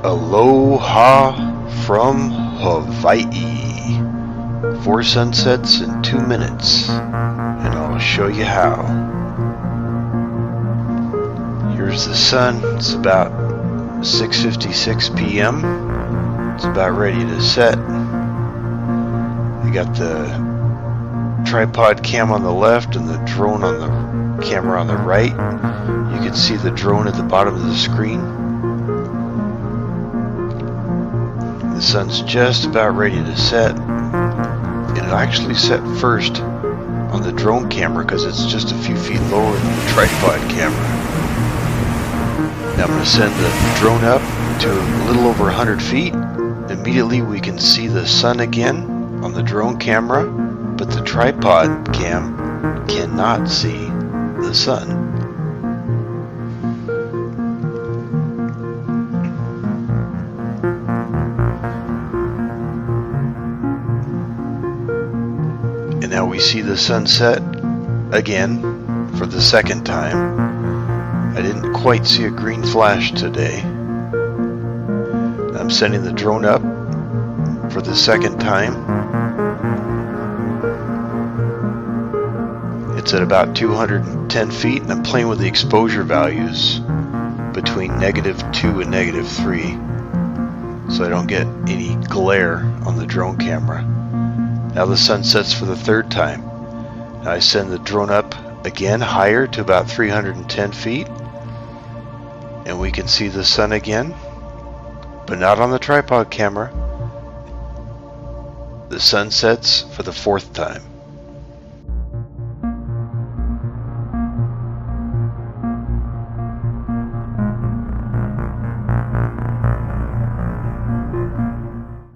Aloha from Hawaii. 4 sunsets in 2 minutes, and I'll show you how. Here's the sun. It's about 6:56 p.m. It's about ready to set. We got the tripod cam on the left and the drone on the camera on the right. You can see the drone at the bottom of the screen. The sun's just about ready to set. It'll actually set first on the drone camera because it's just a few feet lower than the tripod camera. Now I'm going to send the drone up to a little over 100 feet. Immediately we can see the sun again on the drone camera, but the tripod cam cannot see the sun. And now we see the sunset again for the second time. I didn't quite see a green flash today. I'm sending the drone up for the second time. It's at about 210 feet, and I'm playing with the exposure values between -2 and -3, so I don't get any glare on the drone camera. Now the sun sets for the third time. Now I send the drone up again higher to about 310 feet, and we can see the sun again, but not on the tripod camera. The sun sets for the fourth time.